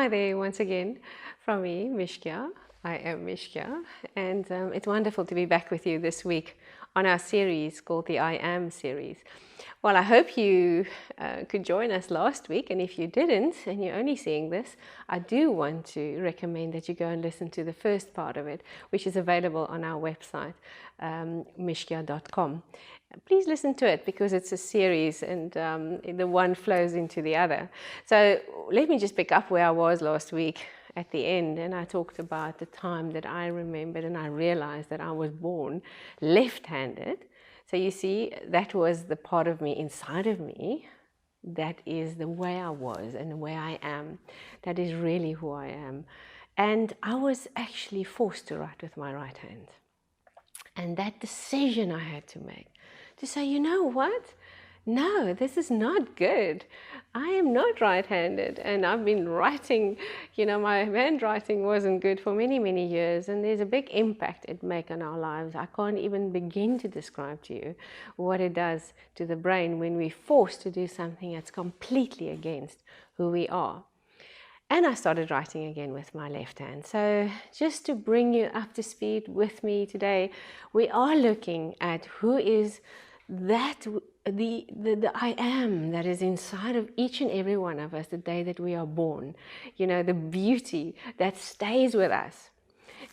Hi there once again from me, Mishka. I am Mishka, and it's wonderful to be back with you this week on our series called the I Am series. Well, I hope you could join us last week, and if you didn't and you're only seeing this, I do want to recommend that you go and listen to the first part of it, which is available on our website, mishka.com. Please listen to it because it's a series and the one flows into the other. So let me just pick up where I was last week at the end, and I talked about the time that I remembered and I realized that I was born left-handed. So you see, that was the part of me inside of me that is the way I was and the way I am. That is really who I am. And I was actually forced to write with my right hand. And that decision I had to make, to say, you know what? No, this is not good. I am not right-handed, and I've been writing, my handwriting wasn't good for many, many years, and there's a big impact it makes on our lives. I can't even begin to describe to you what it does to the brain when we're forced to do something that's completely against who we are. And I started writing again with my left hand. So just to bring you up to speed with me today, we are looking at who is that, the I am that is inside of each and every one of us the day that we are born. The beauty that stays with us.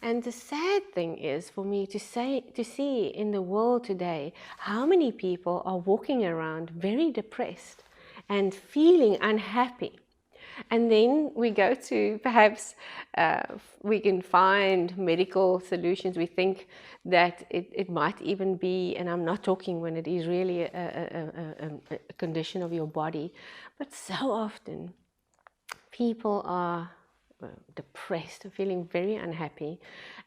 And the sad thing is for me to see in the world today how many people are walking around very depressed and feeling unhappy. And then we go to perhaps we can find medical solutions. We think that it might even be, and I'm not talking when it is really a condition of your body, but so often people are depressed, feeling very unhappy,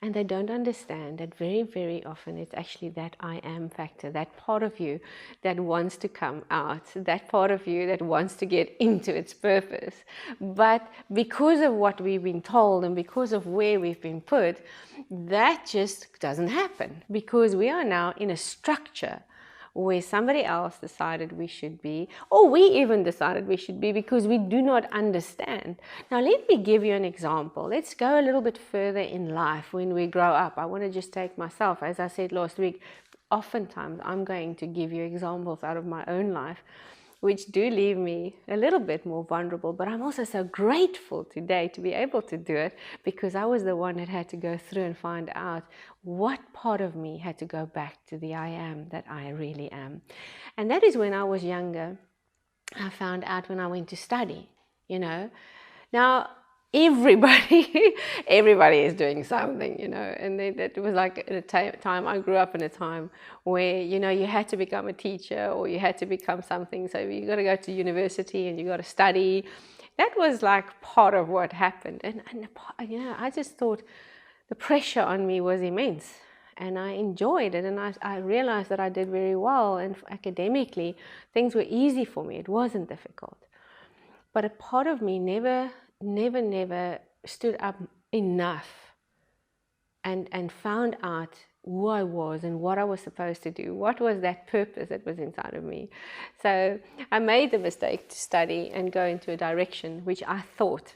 and they don't understand that very, very often it's actually that I am factor, that part of you that wants to come out, that part of you that wants to get into its purpose. But because of what we've been told and because of where we've been put, that just doesn't happen, because we are now in a structure where somebody else decided we should be, or we even decided we should be, because we do not understand. Now, let me give you an example. Let's go a little bit further in life when we grow up. I want to just take myself, as I said last week, oftentimes I'm going to give you examples out of my own life, which do leave me a little bit more vulnerable, but I'm also so grateful today to be able to do it, because I was the one that had to go through and find out what part of me had to go back to the I am that I really am. And that is when I was younger. I found out when I went to study, Now, everybody is doing something, and that was like at a time I grew up in a time where, you had to become a teacher or you had to become something. So you got to go to university and you got to study. That was like part of what happened. And I just thought the pressure on me was immense, and I enjoyed it. And I realized that I did very well, and academically things were easy for me. It wasn't difficult. But a part of me never stood up enough and found out who I was and what I was supposed to do. What was that purpose that was inside of me? So I made the mistake to study and go into a direction which I thought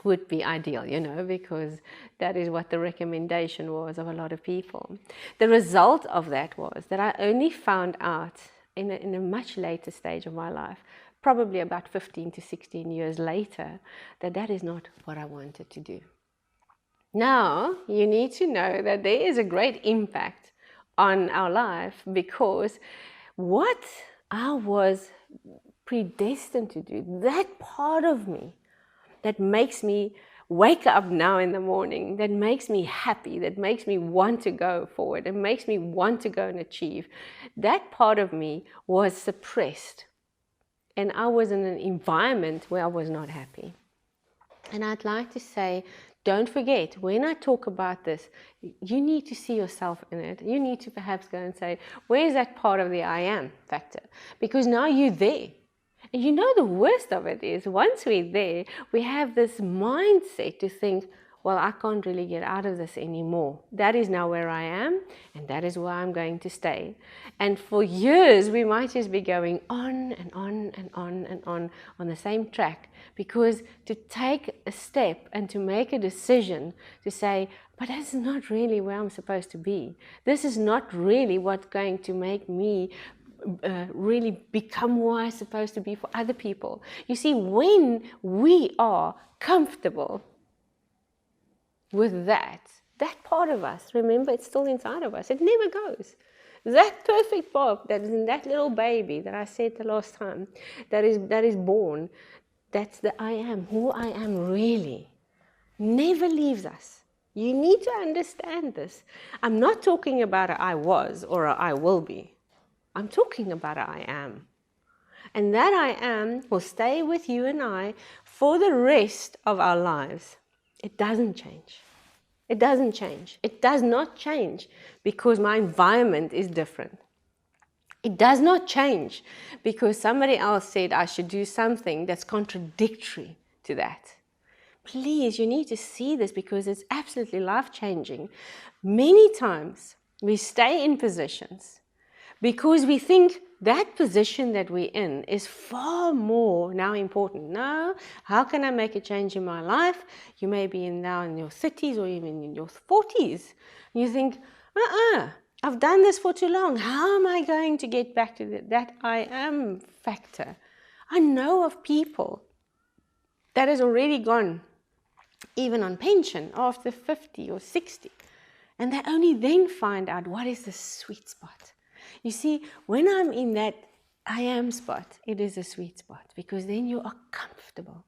would be ideal, because that is what the recommendation was of a lot of people. The result of that was that I only found out in a much later stage of my life, probably about 15 to 16 years later, that is not what I wanted to do. Now, you need to know that there is a great impact on our life, because what I was predestined to do, that part of me that makes me wake up now in the morning, that makes me happy, that makes me want to go forward, that makes me want to go and achieve, that part of me was suppressed. And I was in an environment where I was not happy. And I'd like to say, don't forget, when I talk about this, you need to see yourself in it. You need to perhaps go and say, where's that part of the I am factor? Because now you're there. And the worst of it is, once we're there, we have this mindset to think, well, I can't really get out of this anymore. That is now where I am, and that is where I'm going to stay. And for years, we might just be going on and on and on and on the same track, because to take a step and to make a decision to say, but this is not really where I'm supposed to be. This is not really what's going to make me really become who I'm supposed to be for other people. You see, when we are comfortable with that part of us, remember, it's still inside of us. It never goes. That perfect part that is in that little baby that I said the last time, that is born, that's the I am, who I am really, never leaves us. You need to understand this. I'm not talking about a I was or a I will be. I'm talking about a I am. And that I am will stay with you and I for the rest of our lives. It doesn't change. It doesn't change. It does not change because my environment is different. It does not change because somebody else said I should do something that's contradictory to that. Please, you need to see this because it's absolutely life-changing. Many times we stay in positions because we think that position that we're in is far more now important. No, how can I make a change in my life? You may be now in your 30s or even in your 40s. You think, I've done this for too long. How am I going to get back to that I am factor? I know of people that has already gone even on pension after 50 or 60. And they only then find out what is the sweet spot. You see, when I'm in that I am spot, it is a sweet spot because then you are comfortable.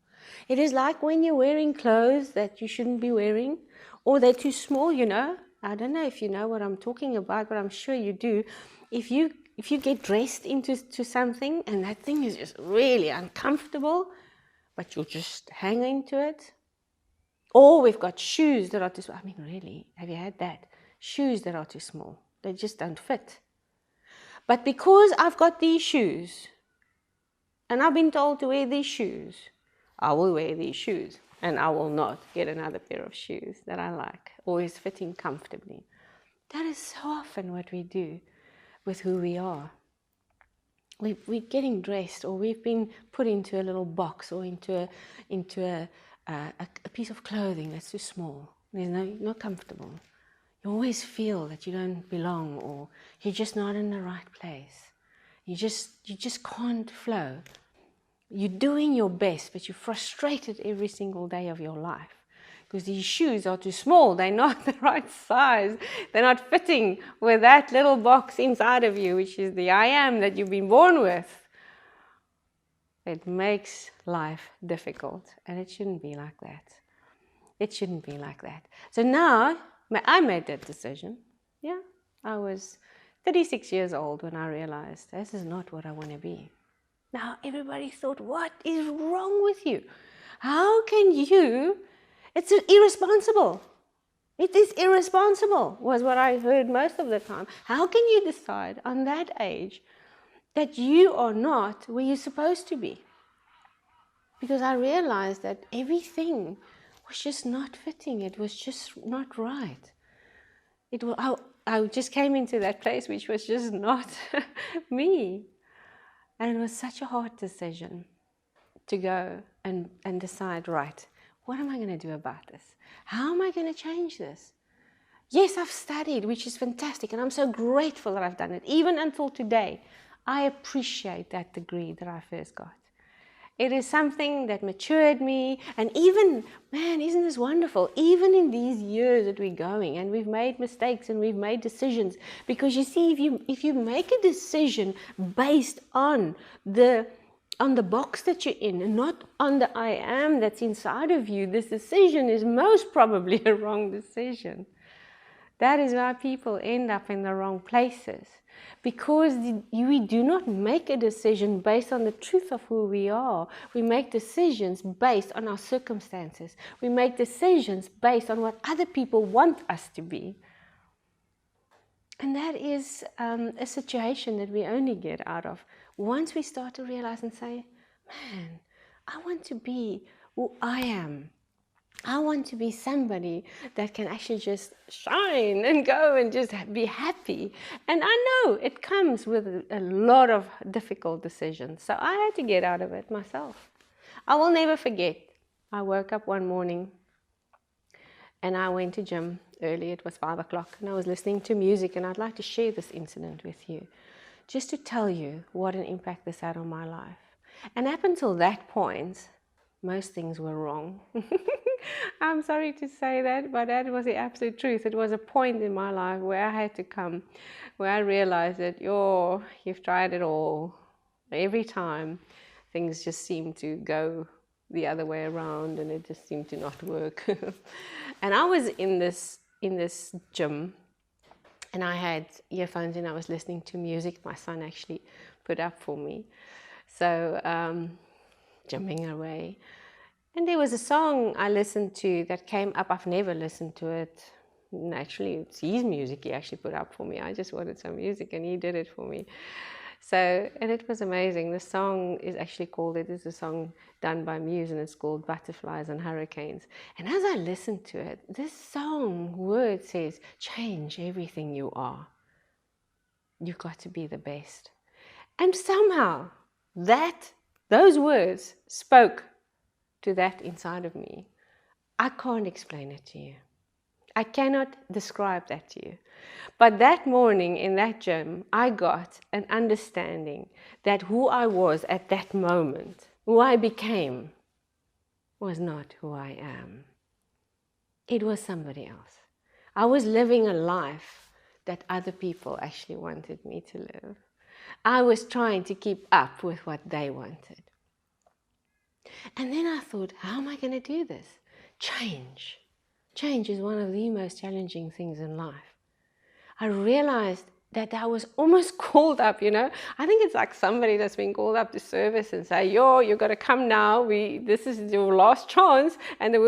It is like when you're wearing clothes that you shouldn't be wearing or they're too small, you know. I don't know if you know what I'm talking about, but I'm sure you do. If you get dressed into something and that thing is just really uncomfortable, but you'll just hang into it. Or we've got shoes that are too small. I mean, really, have you had that? Shoes that are too small. They just don't fit. But because I've got these shoes, and I've been told to wear these shoes, I will wear these shoes. And I will not get another pair of shoes that I like, always fitting comfortably. That is so often what we do with who we are. We're getting dressed, or we've been put into a little box, or into a piece of clothing that's too small. There's not comfortable. You always feel that you don't belong, or you're just not in the right place. You just can't flow. You're doing your best, but you're frustrated every single day of your life because these shoes are too small. They're not the right size. They're not fitting with that little box inside of you, which is the I am that you've been born with. It makes life difficult, and it shouldn't be like that. It shouldn't be like that. So now I made that decision. Yeah, I was 36 years old when I realized this is not what I want to be. Now everybody thought, what is wrong with you? How can you? It's irresponsible. It is irresponsible, was what I heard most of the time. How can you decide on that age that you are not where you're supposed to be? Because I realized that everything was just not fitting. It was just not right. I just came into that place which was just not me. And it was such a hard decision to go and decide, right, what am I going to do about this? How am I going to change this? Yes, I've studied, which is fantastic, and I'm so grateful that I've done it. Even until today, I appreciate that degree that I first got. It is something that matured me, and even, man, isn't this wonderful? Even in these years that we're going, and we've made mistakes and we've made decisions, because you see, if you make a decision based on the box that you're in, and not on the I am that's inside of you, this decision is most probably a wrong decision. That is why people end up in the wrong places. Because we do not make a decision based on the truth of who we are. We make decisions based on our circumstances. We make decisions based on what other people want us to be. And that is a situation that we only get out of once we start to realize and say, man, I want to be who I am. I want to be somebody that can actually just shine and go and just be happy. And I know it comes with a lot of difficult decisions. So I had to get out of it myself. I will never forget. I woke up one morning and I went to gym early. It was 5 o'clock and I was listening to music, and I'd like to share this incident with you just to tell you what an impact this had on my life. And up until that point, most things were wrong. I'm sorry to say that, but that was the absolute truth. It was a point in my life where I had to come, where I realized that, you've tried it all. Every time, things just seem to go the other way around, and it just seemed to not work. And I was in this gym, and I had earphones and I was listening to music my son actually put up for me. So, jumping away. And there was a song I listened to that came up. I've never listened to it. Actually, it's his music he actually put up for me. I just wanted some music and he did it for me. So, and it was amazing. The song is actually called, it is a song done by Muse, and it's called Butterflies and Hurricanes. And as I listened to it, this song word says, change everything you are. You've got to be the best. And somehow those words spoke to that inside of me. I can't explain it to you. I cannot describe that to you. But that morning in that gym, I got an understanding that who I was at that moment, who I became, was not who I am. It was somebody else. I was living a life that other people actually wanted me to live. I was trying to keep up with what they wanted. And then I thought, how am I going to do this? Change. Change is one of the most challenging things in life. I realized that I was almost called up, I think it's like somebody that's been called up to service and say, you've got to come now. This is your last chance. And the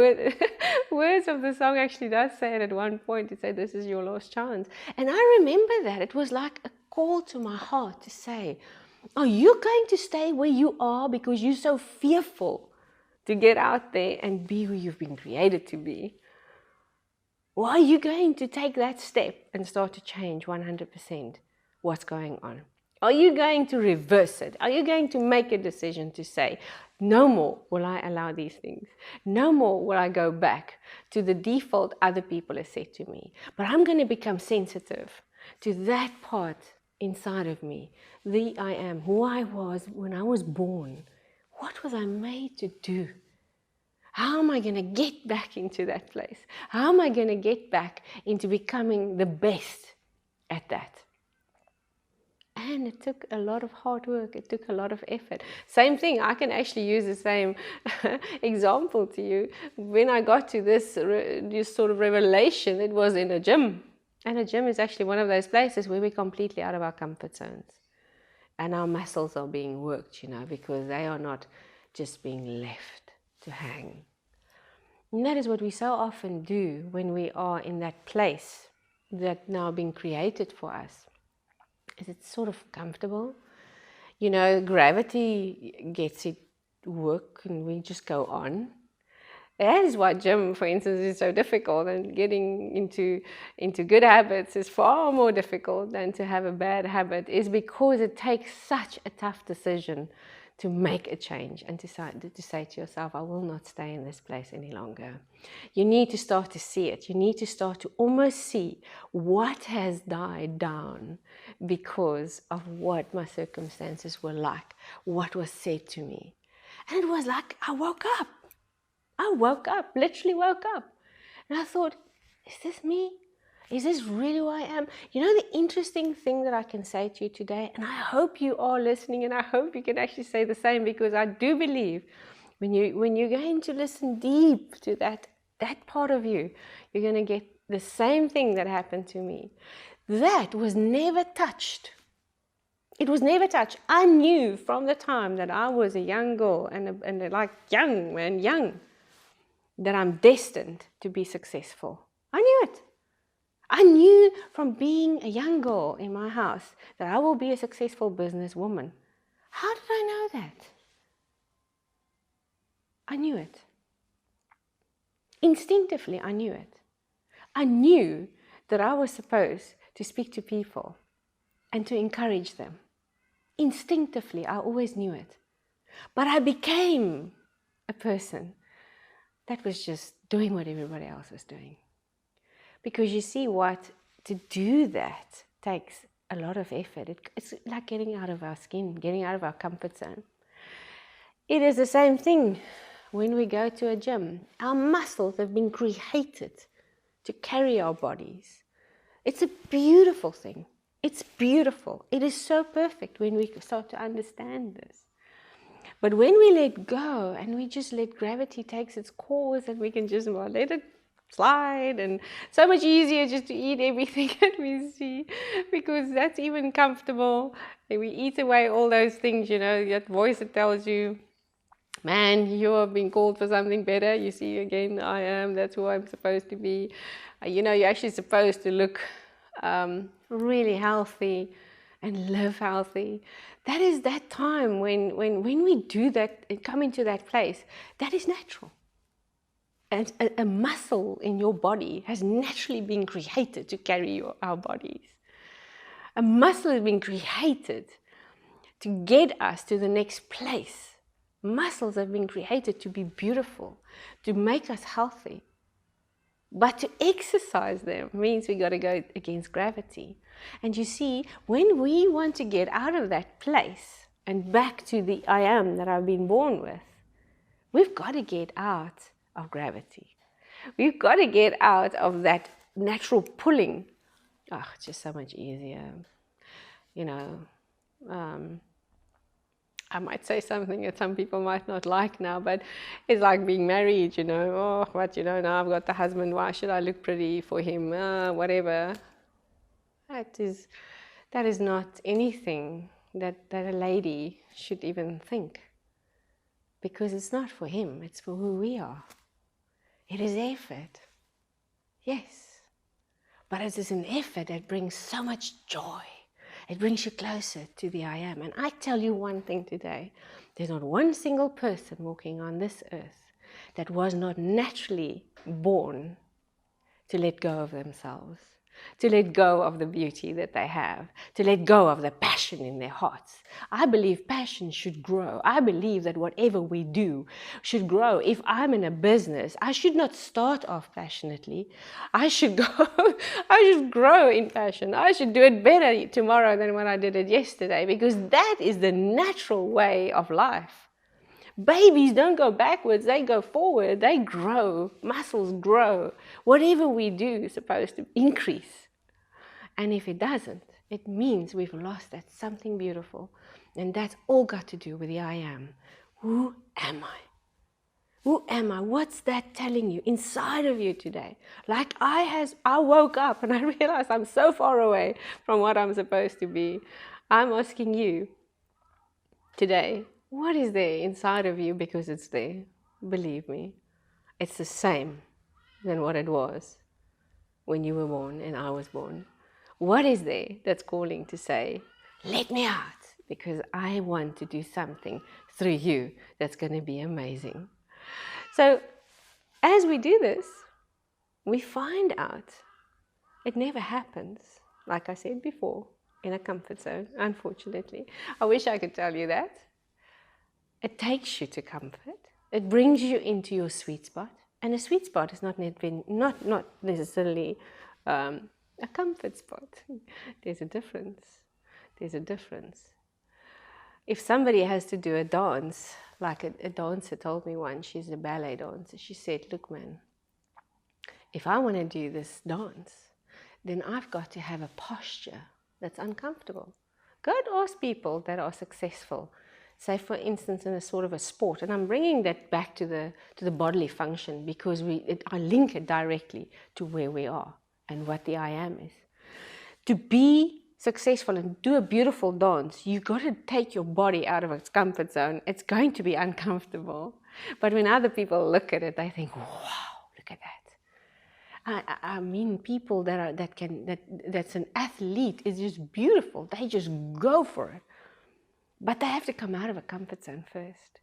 words of the song actually does say it at one point. It said, this is your last chance. And I remember that. It was like a call to my heart to say, are you going to stay where you are because you're so fearful to get out there and be who you've been created to be? Or are you going to take that step and start to change 100% what's going on? Are you going to reverse it? Are you going to make a decision to say, no more will I allow these things. No more will I go back to the default other people have said to me. But I'm going to become sensitive to that part inside of me, the I am, who I was when I was born. What was I made to do? How am I going to get back into that place? How am I going to get back into becoming the best at that? And it took a lot of hard work. It took a lot of effort. Same thing, I can actually use the same example to you. When I got to this sort of revelation, it was in a gym. And a gym is actually one of those places where we're completely out of our comfort zones. And our muscles are being worked, because they are not just being left to hang. And that is what we so often do when we are in that place that now being created for us. Is it's sort of comfortable. Gravity gets it work and we just go on. That is why gym, for instance, is so difficult, and getting into good habits is far more difficult than to have a bad habit, is because it takes such a tough decision to make a change and to say to yourself, I will not stay in this place any longer. You need to start to see it. You need to start to almost see what has died down because of what my circumstances were like, what was said to me. And it was like I woke up, literally woke up. And I thought, is this me? Is this really who I am? The interesting thing that I can say to you today, and I hope you are listening, and I hope you can actually say the same, because I do believe when you're going to listen deep to that part of you, you're going to get the same thing that happened to me. That was never touched. It was never touched. I knew from the time that I was a young girl and like young, that I'm destined to be successful. I knew it. I knew from being a young girl in my house that I will be a successful businesswoman. How did I know that? I knew it. Instinctively, I knew it. I knew that I was supposed to speak to people and to encourage them. Instinctively, I always knew it. But I became a person that was just doing what everybody else was doing. Because you see what, to do that takes a lot of effort. It's like getting out of our skin, getting out of our comfort zone. It is the same thing when we go to a gym. Our muscles have been created to carry our bodies. It's a beautiful thing. It's beautiful. It is so perfect when we start to understand this. But when we let go and we just let gravity take its course and we can just let it slide, and so much easier just to eat everything that we see, because that's even comfortable. And we eat away all those things, that voice that tells you, man, you have been called for something better. You see, again, I am, that's who I'm supposed to be. You're actually supposed to look really healthy and live healthy. That is that time when we do that and come into that place, that is natural. And a muscle in your body has naturally been created to carry our bodies. A muscle has been created to get us to the next place. Muscles have been created to be beautiful, to make us healthy. But to exercise them means we got to go against gravity. And you see, when we want to get out of that place and back to the I am that I've been born with, we've got to get out of gravity. We've got to get out of that natural pulling. It's just so much easier. I might say something that some people might not like now, but it's like being married, now I've got the husband, why should I look pretty for him, whatever. That is not anything that a lady should even think, because it's not for him, it's for who we are. It is effort, yes, but it is an effort that brings so much joy. It brings you closer to the I am. And I tell you one thing today, there's not one single person walking on this earth that was not naturally born to let go of themselves, to let go of the beauty that they have, to let go of the passion in their hearts. I believe passion should grow. I believe that whatever we do should grow. If I'm in a business, I should not start off passionately. I should grow in passion. I should do it better tomorrow than when I did it yesterday, because that is the natural way of life. Babies don't go backwards, they go forward, they grow, muscles grow. Whatever we do is supposed to increase. And if it doesn't, it means we've lost that something beautiful. And that's all got to do with the I am. Who am I? Who am I? What's that telling you inside of you today? Like I woke up and I realized I'm so far away from what I'm supposed to be. I'm asking you today, what is there inside of you? Because it's there. Believe me, it's the same than what it was when you were born and I was born. What is there that's calling to say, let me out, because I want to do something through you that's going to be amazing. So as we do this, we find out it never happens, like I said before, in a comfort zone, unfortunately. I wish I could tell you that. It takes you to comfort. It brings you into your sweet spot. And a sweet spot is not necessarily a comfort spot. There's a difference. There's a difference. If somebody has to do a dance, like a dancer told me once, she's a ballet dancer, she said, look man, if I want to do this dance, then I've got to have a posture that's uncomfortable. Go and ask people that are successful, say for instance in a sort of a sport, and I'm bringing that back to the bodily function because I link it directly to where we are and what the I am is. To be successful and do a beautiful dance, you've got to take your body out of its comfort zone. It's going to be uncomfortable. But when other people look at it, they think, wow, look at that. I mean, people that's an athlete is just beautiful. They just go for it. But they have to come out of a comfort zone first.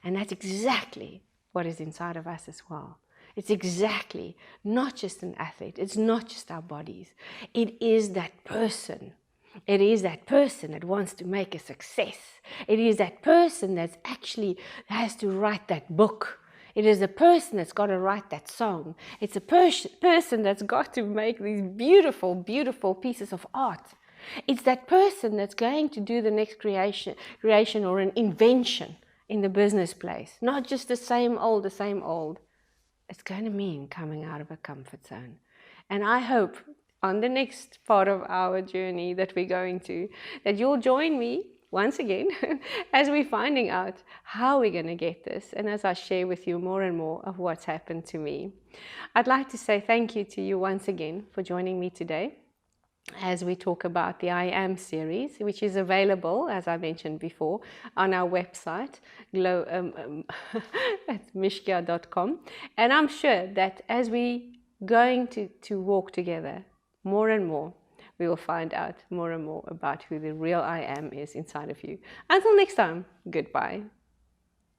And that's exactly what is inside of us as well. It's exactly not just an athlete. It's not just our bodies. It is that person. It is that person that wants to make a success. It is that person that's actually has to write that book. It is a person that's got to write that song. It's a person that's got to make these beautiful, beautiful pieces of art. It's that person that's going to do the next creation or an invention in the business place. Not just the same old, the same old. It's going to mean coming out of a comfort zone. And I hope on the next part of our journey that we're going to, that you'll join me once again as we're finding out how we're going to get this, and as I share with you more and more of what's happened to me. I'd like to say thank you to you once again for joining me today as we talk about the I Am series, which is available, as I mentioned before, on our website, at mishkia.com. And I'm sure that as we going to walk together more and more, we will find out more and more about who the real I Am is inside of you. Until next time, goodbye.